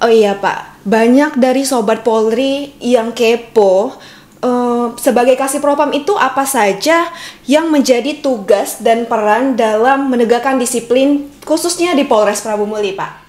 Oh iya Pak, banyak dari Sobat Polri yang kepo. Sebagai Kasih Propam itu apa saja yang menjadi tugas dan peran dalam menegakkan disiplin khususnya di Polres Prabu Muli, Pak?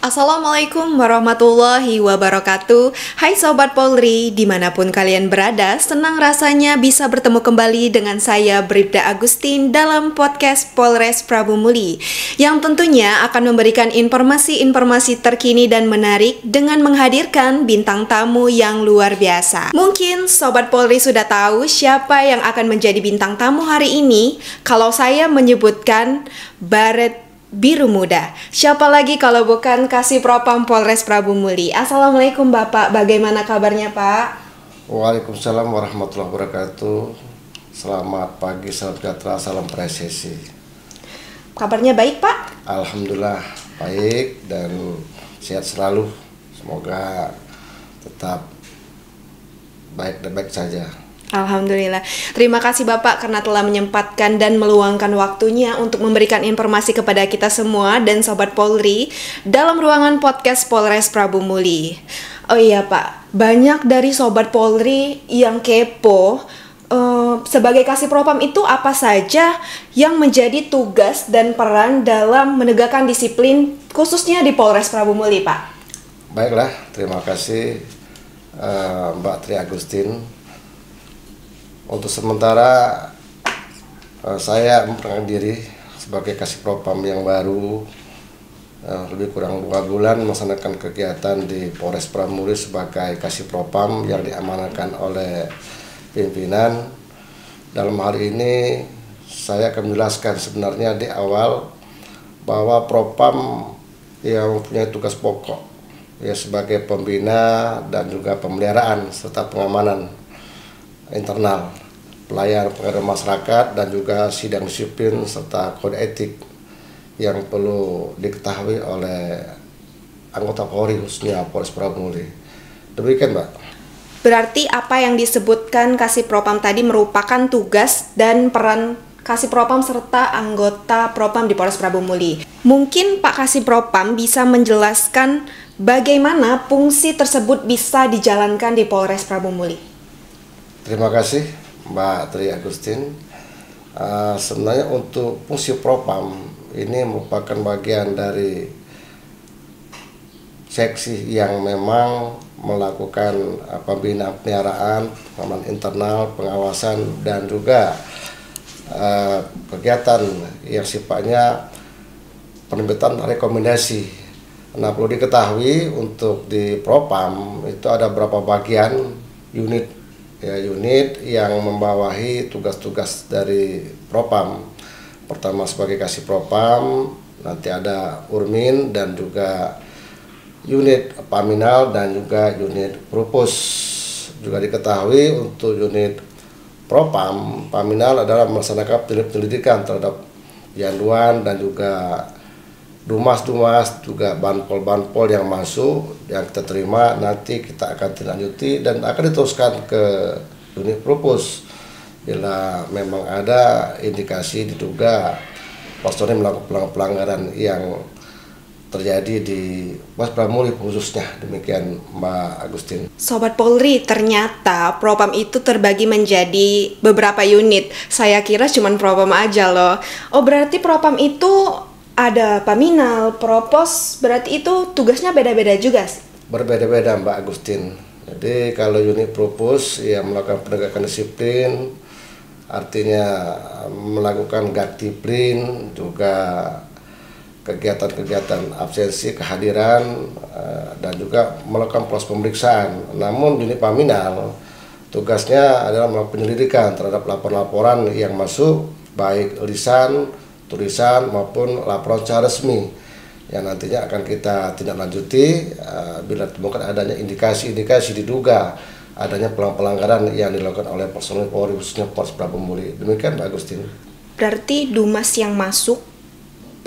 Assalamualaikum warahmatullahi wabarakatuh. Hai Sobat Polri, dimanapun kalian berada, senang rasanya bisa bertemu kembali dengan saya Bribda Agustin dalam podcast Polres Prabu Muli, yang tentunya akan memberikan informasi-informasi terkini dan menarik dengan menghadirkan bintang tamu yang luar biasa. Mungkin Sobat Polri sudah tahu siapa yang akan menjadi bintang tamu hari ini. Kalau saya menyebutkan Baret Biru Muda. Siapa lagi kalau bukan Kasih Propam Polres Prabu Muli. Assalamualaikum Bapak, bagaimana kabarnya Pak? Waalaikumsalam warahmatullahi wabarakatuh. Selamat pagi, salam sejahtera, salam presisi. Kabarnya baik Pak? Alhamdulillah baik dan sehat selalu. Semoga tetap baik dan baik saja. Alhamdulillah. Terima kasih Bapak karena telah menyempatkan dan meluangkan waktunya untuk memberikan informasi kepada kita semua dan Sobat Polri dalam ruangan podcast Polres Prabu Muli. Oh iya Pak, banyak dari Sobat Polri yang kepo. Sebagai Kasih Propam itu apa saja yang menjadi tugas dan peran dalam menegakkan disiplin khususnya di Polres Prabu Muli, Pak? Baiklah, terima kasih Mbak Tri Agustin. Untuk sementara saya memperkenalkan diri sebagai Kasih Propam yang baru, lebih kurang 2 bulan melaksanakan kegiatan di Polres Prabu Muli sebagai Kasih Propam yang diamanahkan oleh pimpinan. Dalam hal ini saya akan menjelaskan sebenarnya di awal bahwa Propam yang mempunyai tugas pokok ya sebagai pembina dan juga pemeliharaan serta pengamanan internal, pelayanan pengaduan masyarakat dan juga sidang disiplin serta kode etik yang perlu diketahui oleh anggota Polri khususnya Polres Prabu Muli. Demikian Mbak. Berarti apa yang disebutkan Kasih Propam tadi merupakan tugas dan peran Kasih Propam serta anggota Propam di Polres Prabu Muli. Mungkin Pak Kasih Propam bisa menjelaskan bagaimana fungsi tersebut bisa dijalankan di Polres Prabu Muli. Terima kasih Mbak Tri Agustin. Sebenarnya untuk fungsi Propam ini merupakan bagian dari seksi yang memang melakukan pembinaan pemeliharaan, pengamanan internal, pengawasan dan juga kegiatan yang sifatnya penerbitan rekomendasi. Nah, perlu diketahui untuk di Propam itu ada beberapa bagian unit yang membawahi tugas-tugas dari Propam. Pertama sebagai Kasih Propam, nanti ada Urmin dan juga unit Paminal dan juga unit Propus. Juga diketahui untuk unit Propam, Paminal adalah melaksanakan penyelidikan terhadap yanduan dan juga dumas-dumas, juga banpol-banpol yang masuk, yang kita terima nanti kita akan tindak-lanjuti dan akan diteruskan ke unit Propus bila memang ada indikasi diduga personil melakukan pelanggaran yang terjadi di Polres Prabu Muli khususnya. Demikian Mbak Agustin. Sobat Polri, ternyata Propam itu terbagi menjadi beberapa unit. Saya kira cuma Propam aja loh. Oh, berarti Propam itu ada Paminal, Propos, berarti itu tugasnya beda-beda juga sih? Berbeda-beda Mbak Agustin. Jadi kalau unit Propos ya melakukan penegakan disiplin, artinya melakukan gaktiplin, juga kegiatan-kegiatan absensi, kehadiran, dan juga melakukan proses pemeriksaan. Namun unit Paminal tugasnya adalah melakukan penyelidikan terhadap laporan-laporan yang masuk, baik lisan, tulisan maupun laporan secara resmi yang nantinya akan kita tindak lanjuti bila ditemukan adanya indikasi-indikasi diduga adanya pelanggaran yang dilakukan oleh personil Polri khususnya Polres Prabu Muli. Demikian Mbak Agustin. Berarti dumas yang masuk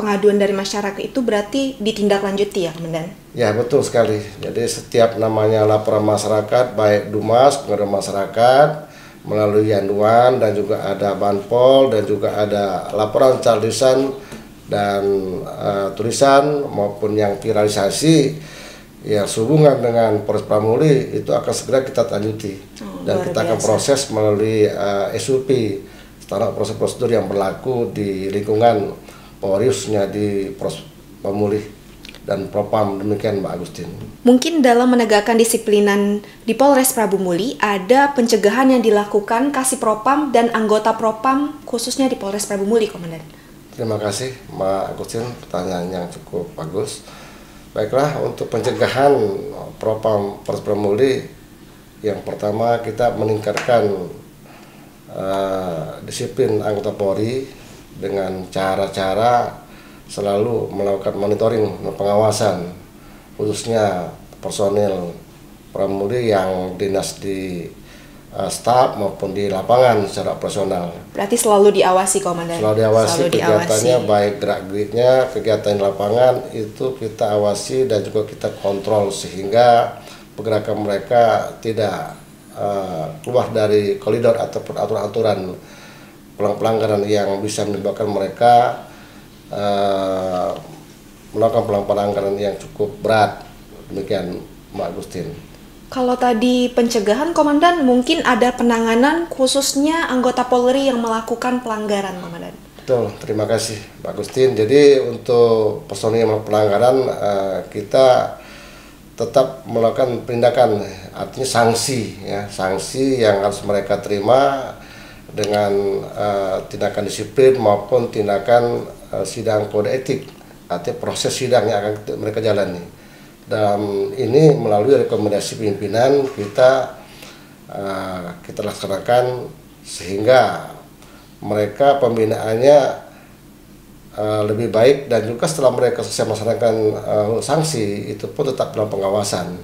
pengaduan dari masyarakat itu berarti ditindaklanjuti ya, Komandan? Ya, betul sekali. Jadi setiap namanya laporan masyarakat, baik dumas, pengaduan masyarakat, melalui yanduan dan juga ada banpol dan juga ada laporan secara lisan dan tulisan maupun yang viralisasi yang sehubungan dengan Polres Pramuli itu akan segera kita lanjuti dan kita akan proses melalui SOP standar proses prosedur yang berlaku di lingkungan Polri khususnya di Polres Pramuli dan Propam. Demikian Mbak Agustin. Mungkin dalam menegakkan disiplinan di Polres Prabu Muli ada pencegahan yang dilakukan Kasih Propam dan anggota Propam khususnya di Polres Prabu Muli, Komandan. Terima kasih Mbak Agustin, pertanyaan yang cukup bagus. Baiklah, untuk pencegahan Propam Polres Prabu Muli, yang pertama kita meningkatkan disiplin anggota Polri dengan cara-cara selalu melakukan monitoring dan pengawasan khususnya personil Pramuli yang dinas di staf maupun di lapangan secara operasional. Berarti selalu diawasi, Komandan? Selalu diawasi kegiatannya, baik gerak-geriknya, kegiatan di lapangan itu kita awasi dan juga kita kontrol sehingga pergerakan mereka tidak keluar dari koridor ataupun aturan-aturan pelanggaran yang bisa menyebabkan mereka melakukan pelanggaran yang cukup berat. Demikian Mbak Agustin. Kalau tadi pencegahan, Komandan, mungkin ada penanganan khususnya anggota Polri yang melakukan pelanggaran, Komandan. Betul, terima kasih Mbak Agustin. Jadi untuk personil yang melakukan pelanggaran kita tetap melakukan penindakan, artinya sanksi ya, sanksi yang harus mereka terima dengan tindakan disiplin maupun tindakan sidang kode etik, artinya proses sidang yang akan mereka jalani. Dan ini melalui rekomendasi pimpinan kita laksanakan sehingga mereka pembinaannya lebih baik dan juga setelah mereka selesai melaksanakan sanksi itu pun tetap dalam pengawasan.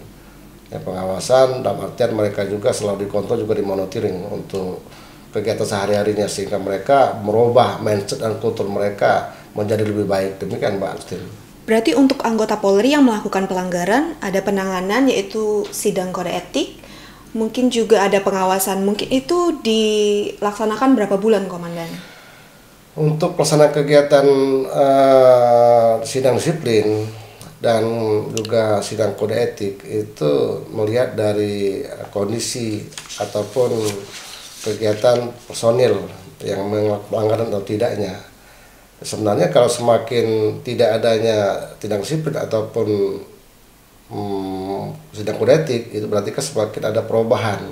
Ya, pengawasan dalam artian mereka juga selalu dikontrol juga dimonitoring untuk kegiatan sehari-harinya sehingga mereka merubah mindset dan kultur mereka menjadi lebih baik. Demikian Mbak Agustin. Berarti untuk anggota Polri yang melakukan pelanggaran ada penanganan yaitu sidang kode etik, mungkin juga ada pengawasan. Mungkin itu dilaksanakan berapa bulan, Komandan? Untuk pelaksanaan kegiatan sidang disiplin dan juga sidang kode etik itu melihat dari kondisi ataupun kegiatan personil yang melanggar atau tidaknya. Sebenarnya kalau semakin tidak adanya tindak disiplin ataupun sidang kode etik itu berarti kan semakin ada perubahan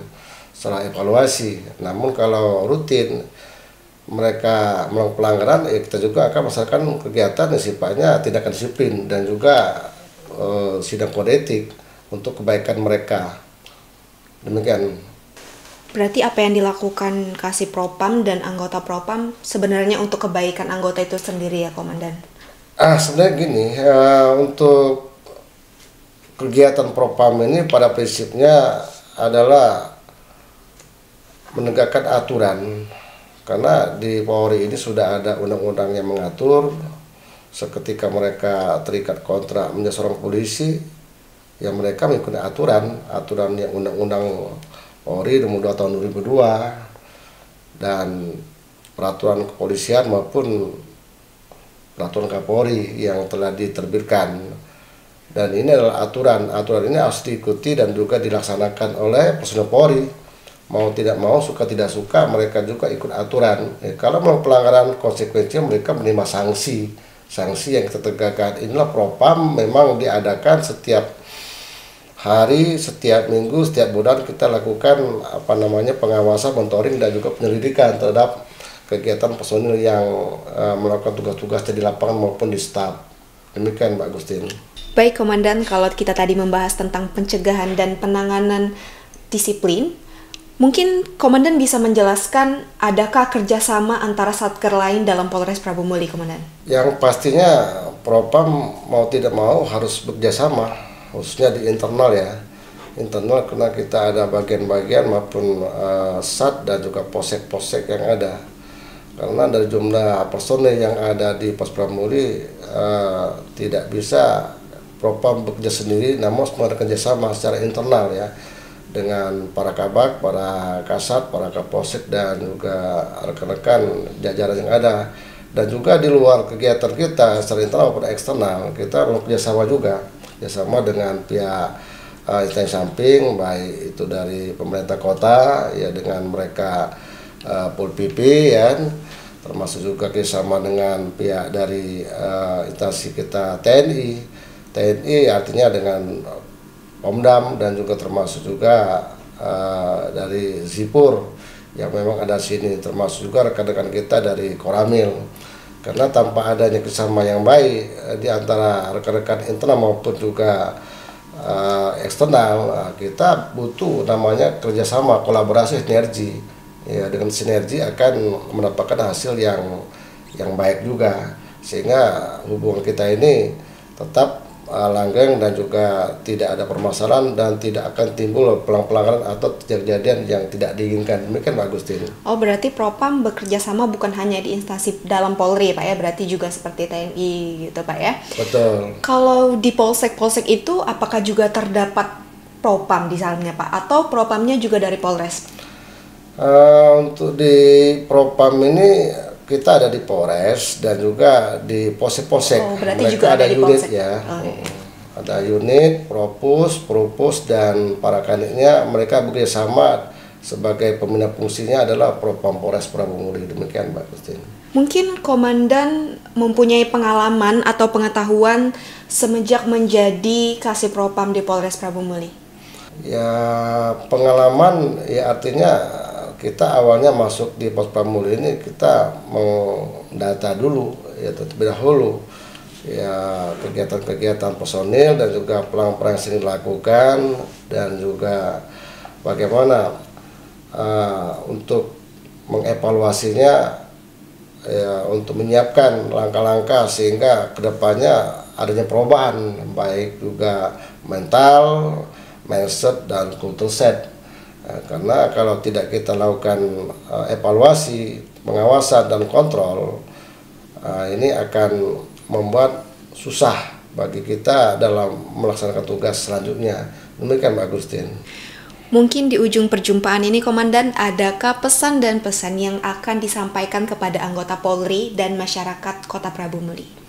setelah evaluasi. Namun kalau rutin mereka melakukan pelanggaran, ya kita juga akan melaksanakan kegiatan yang sifatnya tindakan disiplin dan juga sidang kode etik untuk kebaikan mereka. Demikian. Berarti apa yang dilakukan Kasih Propam dan anggota Propam sebenarnya untuk kebaikan anggota itu sendiri ya, Komandan? Sebenarnya gini, untuk kegiatan Propam ini pada prinsipnya adalah menegakkan aturan. Karena di Polri ini sudah ada undang-undang yang mengatur seketika mereka terikat kontrak menjadi seorang polisi, yang mereka mengikuti aturan yang undang-undang Polri nomor 2 tahun 2002 dan peraturan kepolisian maupun peraturan Kapolri yang telah diterbitkan. Dan ini adalah aturan ini harus diikuti dan juga dilaksanakan oleh personel Polri. Mau tidak mau, suka tidak suka, mereka juga ikut aturan. Kalau mau pelanggaran, konsekuensinya mereka menerima sanksi yang kita tegakkan. Inilah Propam memang diadakan setiap hari, setiap minggu, setiap bulan kita lakukan pengawasan, monitoring dan juga penyelidikan terhadap kegiatan personil yang melakukan tugas-tugasnya di lapangan maupun di staf. Demikian Mbak Agustin. Baik, Komandan, kalau kita tadi membahas tentang pencegahan dan penanganan disiplin, mungkin Komandan bisa menjelaskan adakah kerjasama antara satker lain dalam Polres Prabu Muli, Komandan? Yang pastinya Propam mau tidak mau harus bekerjasama, khususnya di internal ya. Internal karena kita ada bagian-bagian maupun SAT dan juga posek-posek yang ada. Karena dari jumlah personil yang ada di Polres Prabu Muli tidak bisa Propam bekerja sendiri, namun harus ada kerjasama secara internal ya. dengan para kabak, para kasat, para kapolsek dan juga rekan-rekan jajaran yang ada. Dan juga di luar kegiatan kita secara internal maupun eksternal, kita bekerja sama juga, kerjasama dengan pihak instansi samping, baik itu dari pemerintah kota ya dengan mereka Pol PP ya, termasuk juga kerjasama dengan pihak dari instansi kita TNI artinya dengan Pomdam dan juga termasuk juga dari Zipur yang memang ada sini, termasuk juga rekan-rekan kita dari Koramil. Karena tanpa adanya kerjasama yang baik di antara rekan-rekan internal maupun juga eksternal, kita butuh namanya kerjasama, kolaborasi, sinergi. Ya, dengan sinergi akan mendapatkan hasil yang baik juga, sehingga hubungan kita ini tetap langgeng dan juga tidak ada permasalahan dan tidak akan timbul pelanggaran atau kejadian yang tidak diinginkan. Demikian Pak Agustin. Oh, berarti Propam bekerja sama bukan hanya di instansi dalam Polri Pak ya, berarti juga seperti TNI gitu Pak ya? Betul. Kalau di Polsek itu apakah juga terdapat Propam di dalamnya Pak? Atau Propamnya juga dari Polres? Untuk di Propam ini kita ada di Polres dan juga di Polsek-Polsek. Oh, berarti mereka juga ada di unit Polsek ya. Oh, iya. Ada unit, Propus dan para kanitnya mereka bekerja sama sebagai pembina fungsinya adalah Propam Polres Prabumuli. Demikian Mbak Agustin. Mungkin Komandan mempunyai pengalaman atau pengetahuan semenjak menjadi Kasih Propam di Polres Prabumuli. Ya pengalaman ya artinya kita awalnya masuk di Pos Prabumuli ini kita mendata dulu ya terlebih dahulu ya kegiatan-kegiatan personil dan juga pelang-pelang yang sering dilakukan dan juga bagaimana untuk mengevaluasinya ya untuk menyiapkan langkah-langkah sehingga kedepannya adanya perubahan baik juga mental, mindset dan culture set. Karena kalau tidak kita lakukan evaluasi, pengawasan dan kontrol, ini akan membuat susah bagi kita dalam melaksanakan tugas selanjutnya. Demikian Mbak Agustin. Mungkin di ujung perjumpaan ini Komandan, adakah pesan dan pesan yang akan disampaikan kepada anggota Polri dan masyarakat Kota Prabumuli?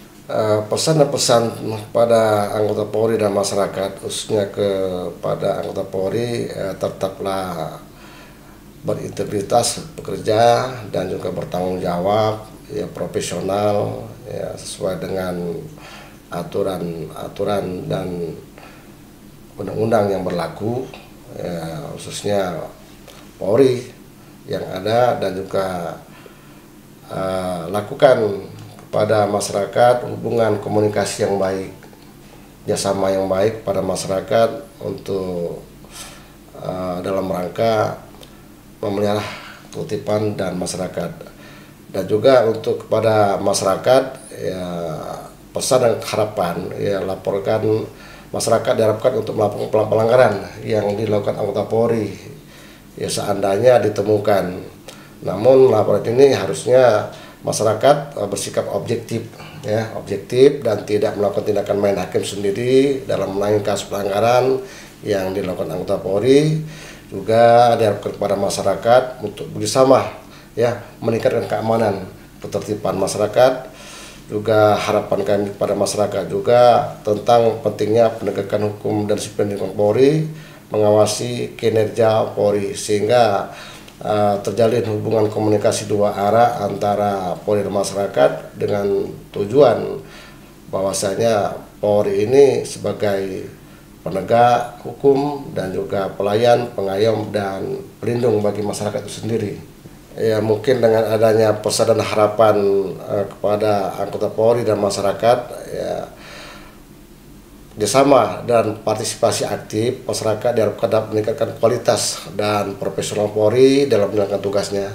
Pesan dan pesan pada anggota Polri dan masyarakat, khususnya kepada anggota Polri, tetaplah berintegritas bekerja dan juga bertanggung jawab, ya profesional, ya sesuai dengan aturan dan undang-undang yang berlaku, ya, khususnya Polri yang ada dan juga lakukan pada masyarakat hubungan komunikasi yang baik, kerjasama yang baik pada masyarakat untuk dalam rangka memelihara ketertiban dan masyarakat. Dan juga untuk kepada masyarakat ya pesan dan harapan ya laporkan masyarakat diharapkan untuk melakukan pelanggaran yang dilakukan anggota Polri ya seandainya ditemukan. Namun laporan ini harusnya masyarakat bersikap objektif ya, objektif dan tidak melakukan tindakan main hakim sendiri dalam menangani kasus pelanggaran yang dilakukan anggota Polri. Juga diharapkan kepada masyarakat untuk bersama ya meningkatkan keamanan ketertiban masyarakat. Juga harapan kami kepada masyarakat juga tentang pentingnya penegakan hukum dan disiplin di Polri, mengawasi kinerja Polri sehingga terjalin hubungan komunikasi dua arah antara Polri dan masyarakat dengan tujuan bahwasanya Polri ini sebagai penegak hukum dan juga pelayan, pengayom dan pelindung bagi masyarakat itu sendiri. Ya mungkin dengan adanya pesan dan harapan kepada anggota Polri dan masyarakat ya kerjasama dan partisipasi aktif masyarakat diharapkan dapat meningkatkan kualitas dan profesional Polri dalam menjalankan tugasnya.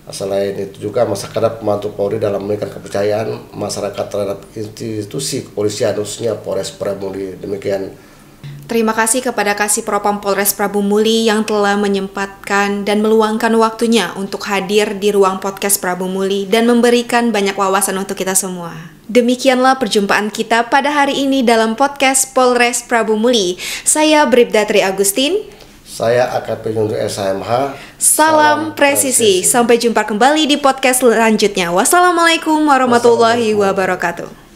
Selain itu juga masyarakat dapat membantu Polri dalam meningkatkan kepercayaan masyarakat terhadap institusi kepolisian khususnya Polres Prabumuli. Demikian. Terima kasih kepada Kasih Propam Polres Prabumuli yang telah menyempatkan dan meluangkan waktunya untuk hadir di ruang podcast Prabumuli dan memberikan banyak wawasan untuk kita semua. Demikianlah perjumpaan kita pada hari ini dalam podcast Polres Prabumuli. Saya Bribda Tri Agustin. Saya AKP Yunus SHMH. Salam presisi. Sampai jumpa kembali di podcast selanjutnya. Wassalamualaikum warahmatullahi wabarakatuh.